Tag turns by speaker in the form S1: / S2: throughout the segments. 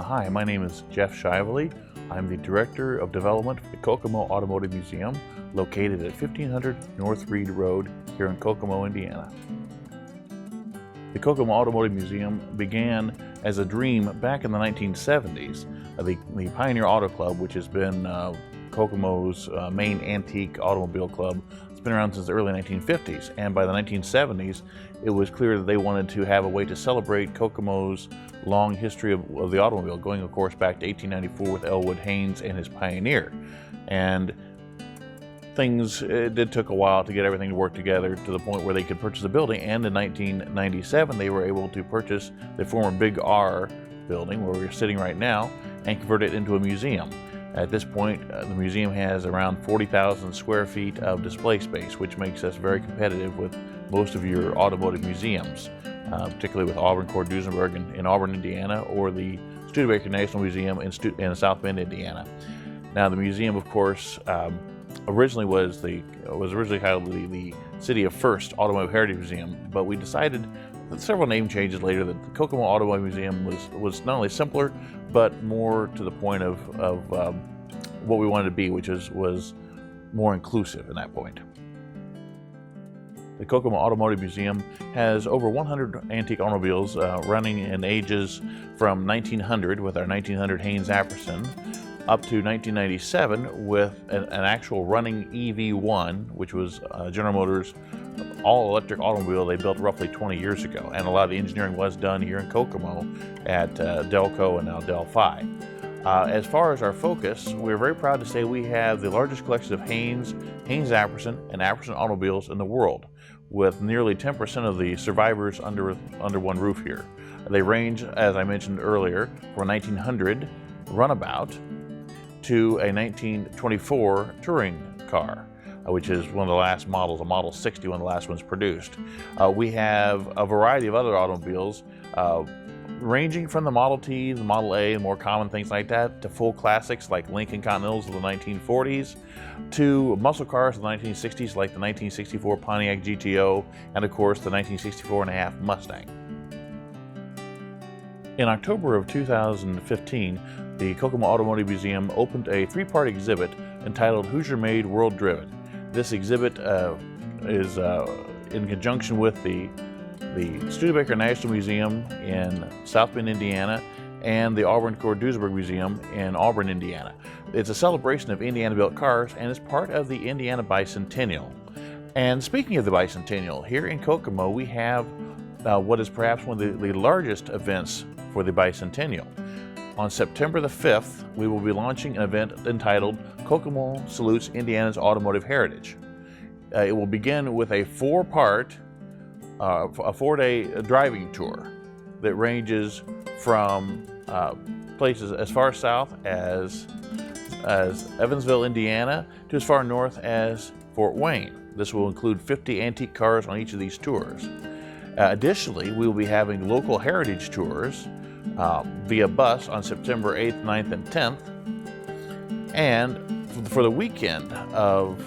S1: Hi, my name is Jeff Shively. I'm the Director of Development for the Kokomo Automotive Museum, located at 1500 North Reed Road here in Kokomo, Indiana. The Kokomo Automotive Museum began as a dream back in the 1970s. The Pioneer Auto Club, which has been Kokomo's main antique automobile club, it's been around since the early 1950s, and by the 1970s it was clear that they wanted to have a way to celebrate Kokomo's long history of the automobile, going of course back to 1894 with Elwood Haynes and his Pioneer. And it took a while to get everything to work together to the point where they could purchase the building, and in 1997 they were able to purchase the former Big R building where we're sitting right now and convert it into a museum. At this point, the museum has around 40,000 square feet of display space, which makes us very competitive with most of your automotive museums, particularly with Auburn Core Duesenberg in Auburn, Indiana, or the Studebaker National Museum in South Bend, Indiana. Now, the museum, of course, originally was titled the City of First Automotive Heritage Museum, but we decided that several name changes later that the Kokomo Automotive Museum was not only simpler, but more to the point of what we wanted to be, which was more inclusive at that point. The Kokomo Automotive Museum has over 100 antique automobiles running in ages from 1900 with our 1900 Haynes Apperson up to 1997 with an actual running EV1, which was General Motors all-electric automobile they built roughly 20 years ago. And a lot of the engineering was done here in Kokomo at Delco and now Delphi. As far as our focus, we're very proud to say we have the largest collection of Haynes Apperson, and Apperson automobiles in the world, with nearly 10% of the survivors under one roof here. They range, as I mentioned earlier, from a 1900 runabout to a 1924 touring car, which is one of the last models, a Model 60, one of the last ones produced. We have a variety of other automobiles, ranging from the Model T, the Model A, and more common things like that, to full classics like Lincoln Continentals of the 1940s, to muscle cars of the 1960s like the 1964 Pontiac GTO, and of course the 1964.5 Mustang. In October of 2015, the Kokomo Automotive Museum opened a three-part exhibit entitled Hoosier Made World Driven. This exhibit is in conjunction with the Studebaker National Museum in South Bend, Indiana, and the Auburn Core Duesenberg Museum in Auburn, Indiana. It's a celebration of Indiana-built cars and is part of the Indiana Bicentennial. And speaking of the Bicentennial, here in Kokomo we have what is perhaps one of the largest events for the Bicentennial. On September the 5th, we will be launching an event entitled Kokomo Salutes Indiana's Automotive Heritage. It will begin with a four-day driving tour that ranges from places as far south as Evansville, Indiana, to as far north as Fort Wayne. This will include 50 antique cars on each of these tours. Additionally, we will be having local heritage tours via bus on September 8th, 9th, and 10th. And for the weekend of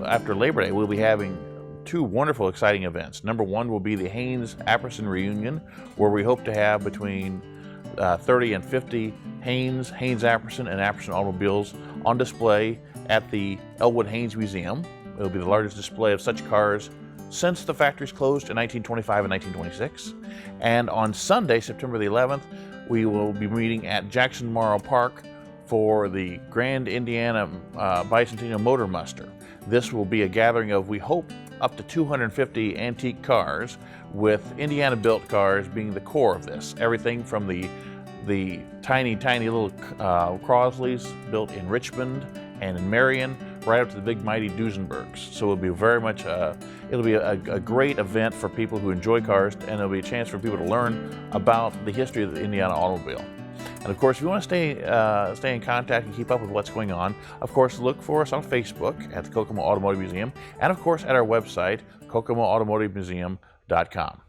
S1: after Labor Day, we'll be having two wonderful, exciting events. Number one will be the Haynes Apperson reunion, where we hope to have between 30 and 50 Haynes Apperson, and Apperson automobiles on display at the Elwood Haynes Museum. It will be the largest display of such cars since the factories closed in 1925 and 1926. And on Sunday, September the 11th, we will be meeting at Jackson Memorial Park for the Grand Indiana Bicentennial Motor Muster. This will be a gathering of, we hope, up to 250 antique cars, with Indiana-built cars being the core of this. Everything from the tiny little Crosleys built in Richmond and in Marion, right up to the big mighty Duesenbergs. So it'll be very much it'll be a great event for people who enjoy cars, and it'll be a chance for people to learn about the history of the Indiana automobile. And of course, if you want to stay in contact and keep up with what's going on, of course, look for us on Facebook at the Kokomo Automotive Museum, and of course at our website, kokomoautomotivemuseum.com.